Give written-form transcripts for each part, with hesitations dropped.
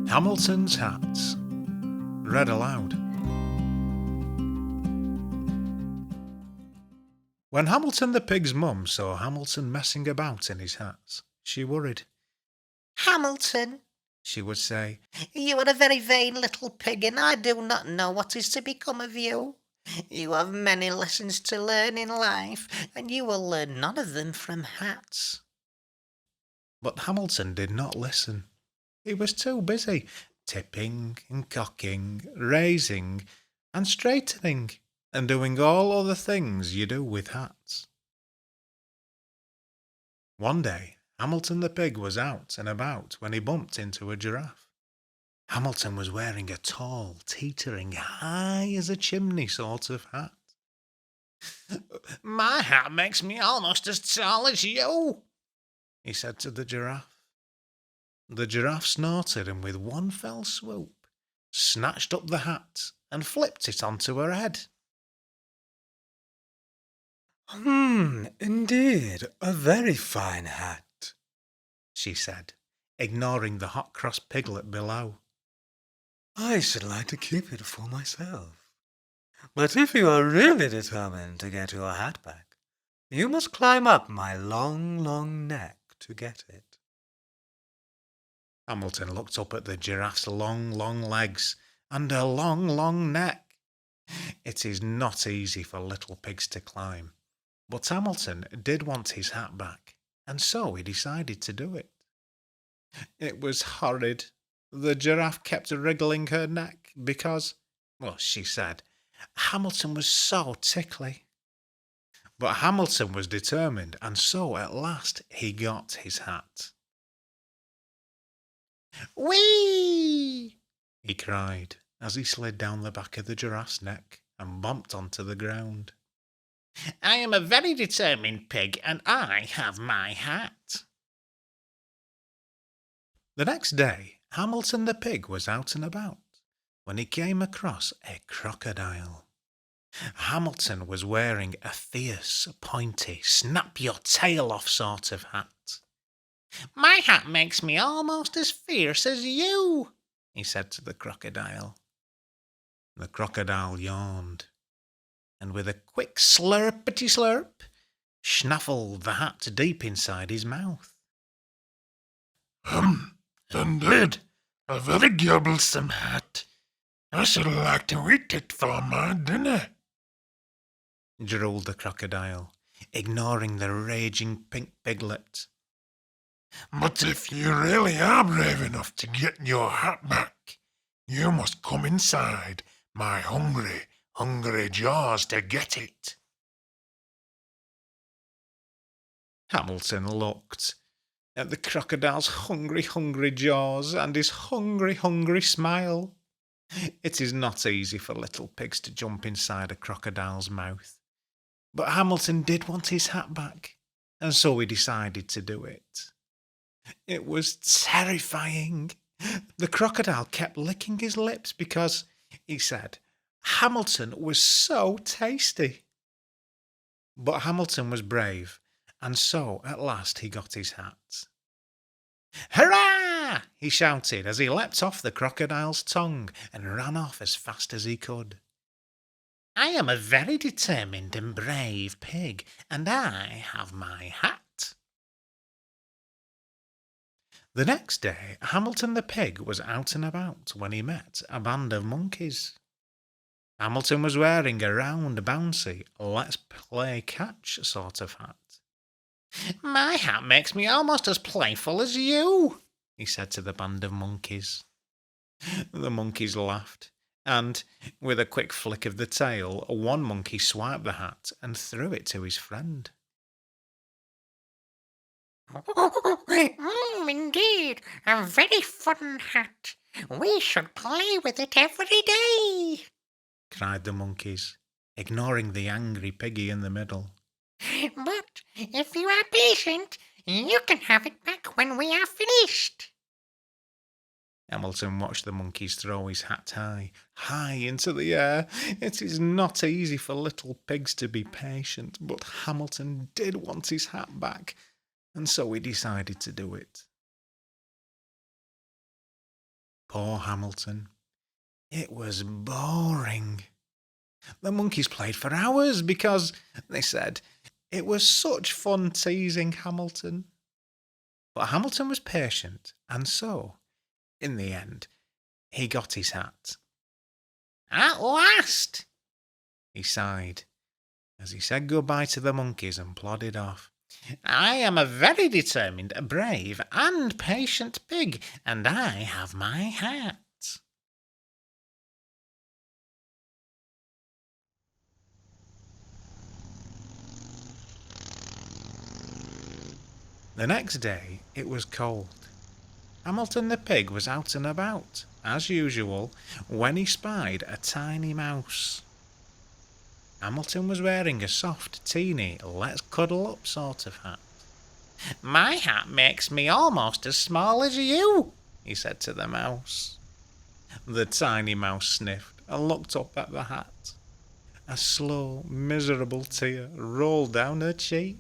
Hamilton's Hats. Read aloud. When Hamilton the pig's mum saw Hamilton messing about in his hats, she worried. "Hamilton," she would say, "you are a very vain little pig, and I do not know what is to become of you. You have many lessons to learn in life, and you will learn none of them from hats." But Hamilton did not listen. He was too busy tipping and cocking, raising and straightening, and doing all other things you do with hats. One day, Hamilton the pig was out and about when he bumped into a giraffe. Hamilton was wearing a tall, teetering, high as a chimney sort of hat. "My hat makes me almost as tall as you," he said to the giraffe. The giraffe snorted and with one fell swoop snatched up the hat and flipped it onto her head. Indeed, a very fine hat," she said, ignoring the hot-cross piglet below. "I should like to keep it for myself. But if you are really determined to get your hat back, you must climb up my long, long neck to get it." Hamilton looked up at the giraffe's long, long legs and her long, long neck. It is not easy for little pigs to climb, but Hamilton did want his hat back, and so he decided to do it. It was horrid. The giraffe kept wriggling her neck because, she said, Hamilton was so tickly. But Hamilton was determined, and so at last he got his hat. "Whee!" he cried as he slid down the back of the giraffe's neck and bumped onto the ground. "I am a very determined pig, and I have my hat." The next day, Hamilton the pig was out and about when he came across a crocodile. Hamilton was wearing a fierce, pointy, snap-your-tail-off sort of hat. "My hat makes me almost as fierce as you," he said to the crocodile. The crocodile yawned, and with a quick slurpity-slurp, snaffled the hat deep inside his mouth. Indeed, a very gobblesome hat. I should like to eat it for my dinner," drooled the crocodile, ignoring the raging pink piglet. "But if you really are brave enough to get your hat back, you must come inside my hungry, hungry jaws to get it." Hamilton looked at the crocodile's hungry, hungry jaws and his hungry, hungry smile. It is not easy for little pigs to jump inside a crocodile's mouth. But Hamilton did want his hat back, and so he decided to do it. It was terrifying. The crocodile kept licking his lips because, he said, Hamilton was so tasty. But Hamilton was brave, and so at last he got his hat. "Hurrah!" he shouted as he leapt off the crocodile's tongue and ran off as fast as he could. "I am a very determined and brave pig, and I have my hat." The next day, Hamilton the pig was out and about when he met a band of monkeys. Hamilton was wearing a round, bouncy, let's play catch sort of hat. "My hat makes me almost as playful as you," he said to the band of monkeys. The monkeys laughed, and, with a quick flick of the tail, one monkey swiped the hat and threw it to his friend. Indeed, a very fun hat. We should play with it every day," cried the monkeys, ignoring the angry piggy in the middle. "But if you are patient, you can have it back when we are finished." Hamilton watched the monkeys throw his hat high, high into the air. It is not easy for little pigs to be patient, but Hamilton did want his hat back, and so he decided to do it. Poor Hamilton. It was boring. The monkeys played for hours because, they said, it was such fun teasing Hamilton. But Hamilton was patient, and so, in the end, he got his hat. At last! He sighed as he said goodbye to the monkeys and plodded off. I am a very determined, brave, and patient pig, and I have my hat. The next day it was cold. Hamilton the pig was out and about, as usual, when he spied a tiny mouse. Hamilton was wearing a soft, teeny, let's cuddle up sort of hat. My hat makes me almost as small as you, he said to the mouse. The tiny mouse sniffed and looked up at the hat. A slow, miserable tear rolled down her cheek.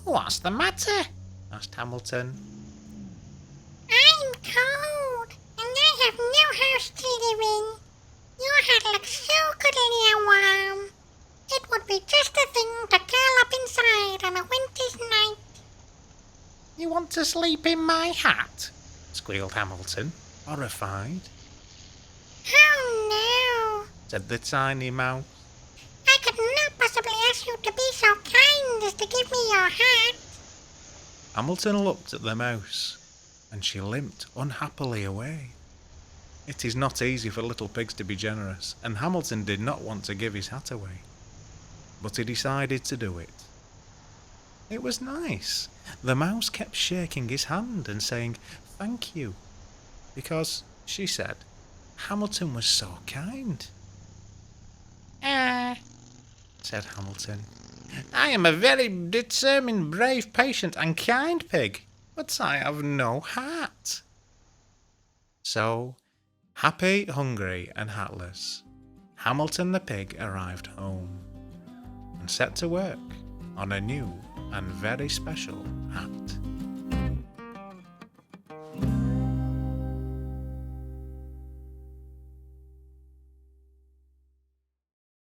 What's the matter? Asked Hamilton. I'm cold, and I have no house to live in. Your hat looks so cuddly and warm. It would be just the thing to curl up inside on a winter's night. You want to sleep in my hat? Squealed Hamilton, horrified. Oh no, Said the tiny mouse. I could not possibly ask you to be so kind as to give me your hat. Hamilton looked at the mouse, and she limped unhappily away. It is not easy for little pigs to be generous, and Hamilton did not want to give his hat away. But he decided to do it. It was nice. The mouse kept shaking his hand and saying, thank you, because, she said, Hamilton was so kind. Said Hamilton. I am a very determined, brave, patient, and kind pig, but I have no hat. So, happy, hungry, and hatless, Hamilton the pig arrived home and set to work on a new and very special hat.